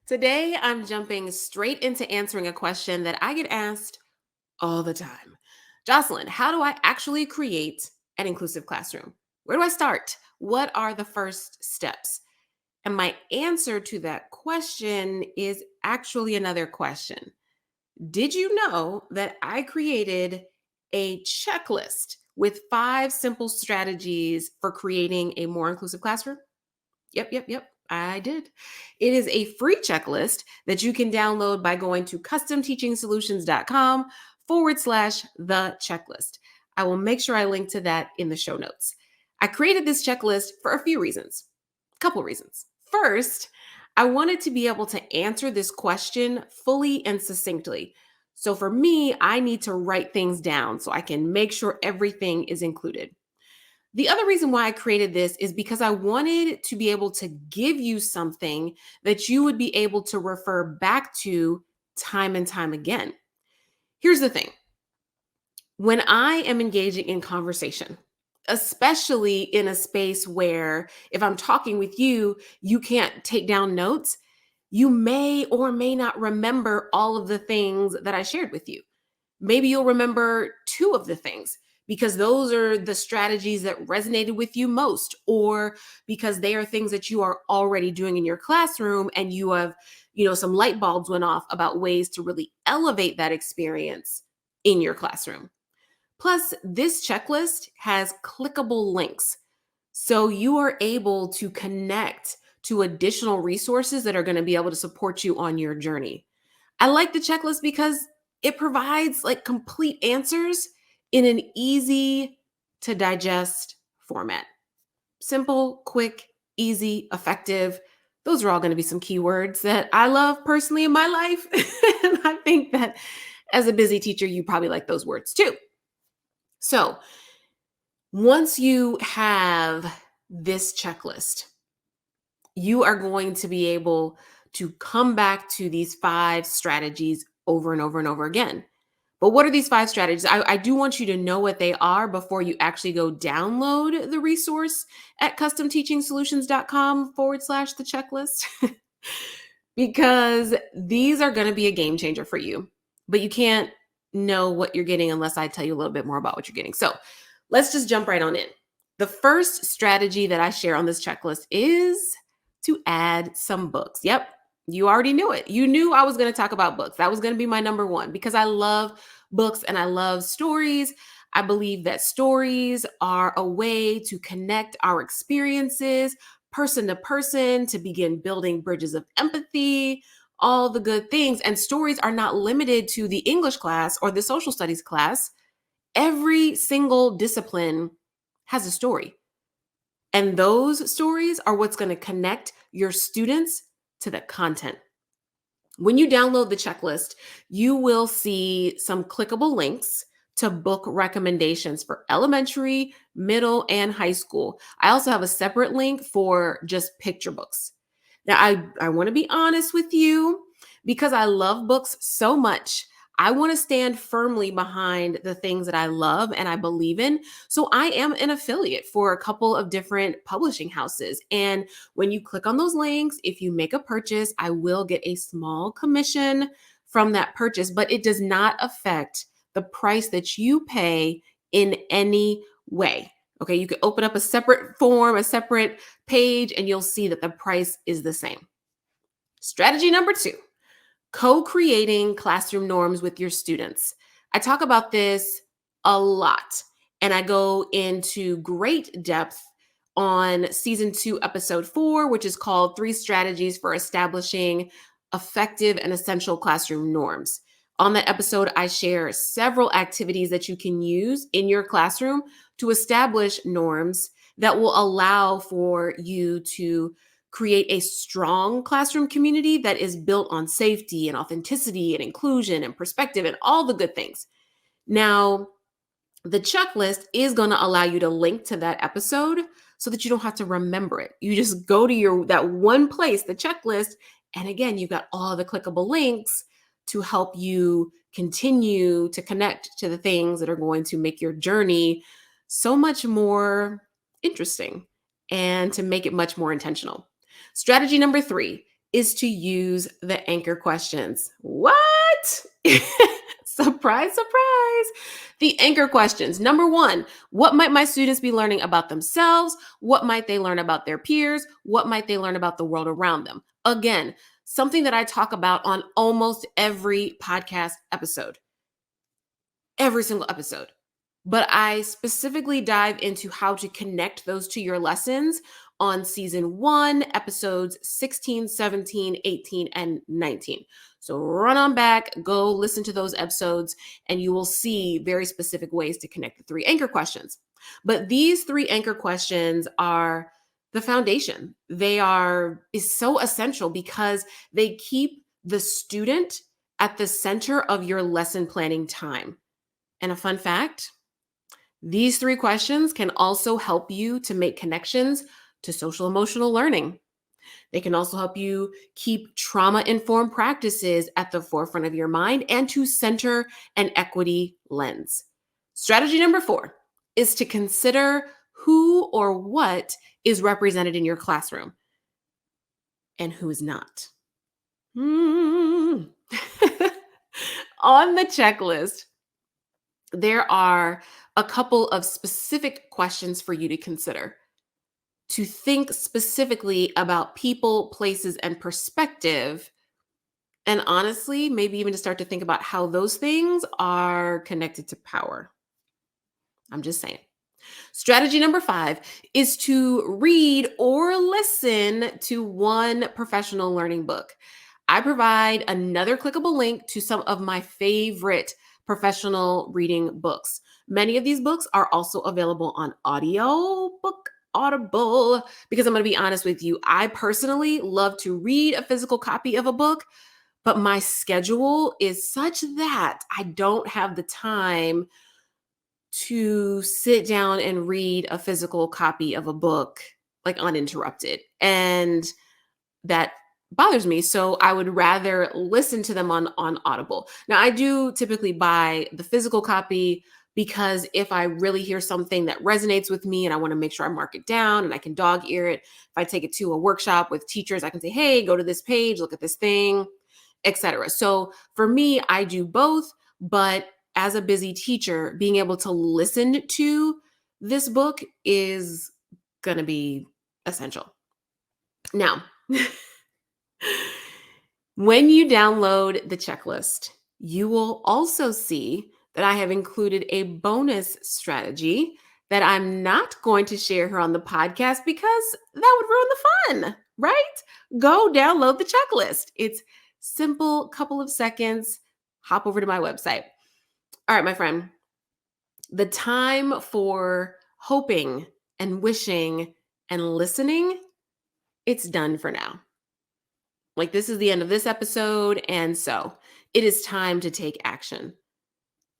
Today, I'm jumping straight into answering a question that I get asked all the time. Jocelyn, how do I actually create an inclusive classroom? Where do I start? What are the first steps? And my answer to that question is actually another question. Did you know that I created a checklist with 5 simple strategies for creating a more inclusive classroom? Yep. I did. It is a free checklist that you can download by going to customteachingsolutions.com/the checklist. I will make sure I link to that in the show notes. I created this checklist for a few reasons, a couple reasons. First, I wanted to be able to answer this question fully and succinctly. So for me, I need to write things down so I can make sure everything is included. The other reason why I created this is because I wanted to be able to give you something that you would be able to refer back to time and time again. Here's the thing: when I am engaging in conversation, especially in a space where if I'm talking with you, you can't take down notes, you may or may not remember all of the things that I shared with you. Maybe you'll remember two of the things because those are the strategies that resonated with you most, or because they are things that you are already doing in your classroom and you have, some light bulbs went off about ways to really elevate that experience in your classroom. Plus, this checklist has clickable links. So you are able to connect to additional resources that are going to be able to support you on your journey. I like the checklist because it provides like complete answers in an easy to digest format. Simple, quick, easy, effective. Those are all going to be some keywords that I love personally in my life. And I think that as a busy teacher, you probably like those words too. So once you have this checklist, you are going to be able to come back to these 5 strategies over and over and over again. But what are these 5 strategies? I do want you to know what they are before you actually go download the resource at customteachingsolutions.com/the checklist, because these are going to be a game changer for you. But you can't know what you're getting unless I tell you a little bit more about what you're getting. So let's just jump right on in. The first strategy that I share on this checklist is to add some books. Yep, you already knew it. You knew I was going to talk about books. That was going to be my number one because I love books and I love stories. I believe that stories are a way to connect our experiences person to person, to begin building bridges of empathy, all the good things. And stories are not limited to the English class or the social studies class. Every single discipline has a story. And those stories are what's going to connect your students to the content. When you download the checklist, you will see some clickable links to book recommendations for elementary, middle, and high school. I also have a separate link for just picture books. Now, I want to be honest with you because I love books so much. I want to stand firmly behind the things that I love and I believe in. So I am an affiliate for a couple of different publishing houses. And when you click on those links, if you make a purchase, I will get a small commission from that purchase, but it does not affect the price that you pay in any way. Okay, you can open up a separate form, a separate page, and you'll see that the price is the same. Strategy number 2: co-creating classroom norms with your students. I talk about this a lot, and I go into great depth on season 2, episode 4, which is called 3 Strategies for Establishing Effective and Essential Classroom Norms. On that episode, I share several activities that you can use in your classroom to establish norms that will allow for you to create a strong classroom community that is built on safety and authenticity and inclusion and perspective and all the good things. Now, the checklist is going to allow you to link to that episode so that you don't have to remember it. You just go to that one place, the checklist, and again, you've got all the clickable links to help you continue to connect to the things that are going to make your journey so much more interesting and to make it much more intentional. Strategy number 3 is to use the anchor questions. What? Surprise, surprise. The anchor questions. Number one, what might my students be learning about themselves? What might they learn about their peers? What might they learn about the world around them? Again, something that I talk about on almost every podcast episode, every single episode. But I specifically dive into how to connect those to your lessons on season 1, episodes 16, 17, 18, and 19. So run on back, go listen to those episodes, and you will see very specific ways to connect the 3 anchor questions. But these 3 anchor questions are the foundation. They are is so essential because they keep the student at the center of your lesson planning time. And a fun fact, these 3 questions can also help you to make connections to social emotional learning. They can also help you keep trauma informed practices at the forefront of your mind and to center an equity lens. Strategy number 4 is to consider who or what is represented in your classroom and who is not. Hmm. On the checklist, there are a couple of specific questions for you to consider. To think specifically about people, places, and perspective. And honestly, maybe even to start to think about how those things are connected to power. I'm just saying. Strategy number 5 is to read or listen to one professional learning book. I provide another clickable link to some of my favorite professional reading books. Many of these books are also available on Audible, because I'm going to be honest with you, I personally love to read a physical copy of a book, but my schedule is such that I don't have the time to sit down and read a physical copy of a book like uninterrupted. And that bothers me. So I would rather listen to them on Audible. Now I do typically buy the physical copy because if I really hear something that resonates with me and I want to make sure I mark it down and I can dog ear it. If I take it to a workshop with teachers, I can say, hey, go to this page, look at this thing, etc. So for me, I do both, but as a busy teacher, being able to listen to this book is going to be essential. Now, when you download the checklist, you will also see that I have included a bonus strategy that I'm not going to share here on the podcast because that would ruin the fun, right? Go download the checklist. It's simple, couple of seconds. Hop over to my website. All right, my friend, the time for hoping and wishing and listening, it's done for now. Like, this is the end of this episode. And so it is time to take action.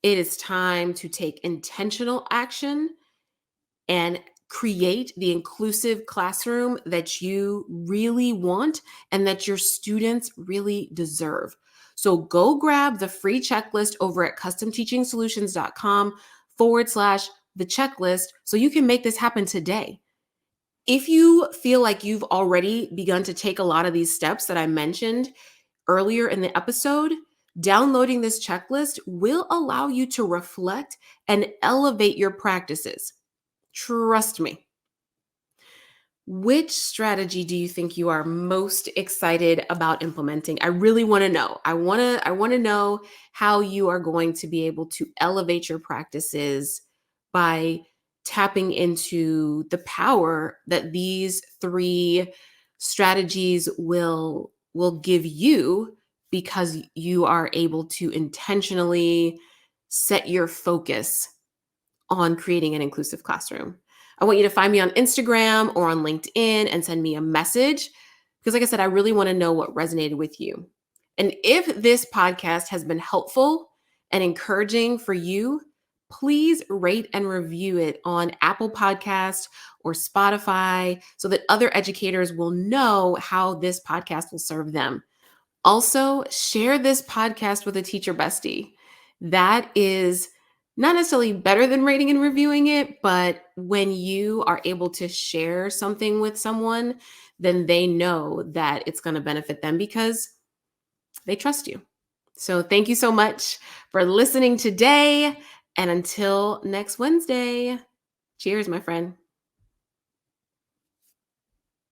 It is time to take intentional action and create the inclusive classroom that you really want and that your students really deserve. So go grab the free checklist over at customteachingsolutions.com/the checklist so you can make this happen today. If you feel like you've already begun to take a lot of these steps that I mentioned earlier in the episode, downloading this checklist will allow you to reflect and elevate your practices. Trust me. Which strategy do you think you are most excited about implementing? I really want to know. I want to know how you are going to be able to elevate your practices by tapping into the power that these 3 strategies will give you because you are able to intentionally set your focus on creating an inclusive classroom. I want you to find me on Instagram or on LinkedIn and send me a message because, like I said, I really want to know what resonated with you. And if this podcast has been helpful and encouraging for you, please rate and review it on Apple Podcast or Spotify so that other educators will know how this podcast will serve them. Also, share this podcast with a teacher bestie. That is not necessarily better than rating and reviewing it, but when you are able to share something with someone, then they know that it's going to benefit them because they trust you. So thank you so much for listening today. And until next Wednesday, cheers, my friend.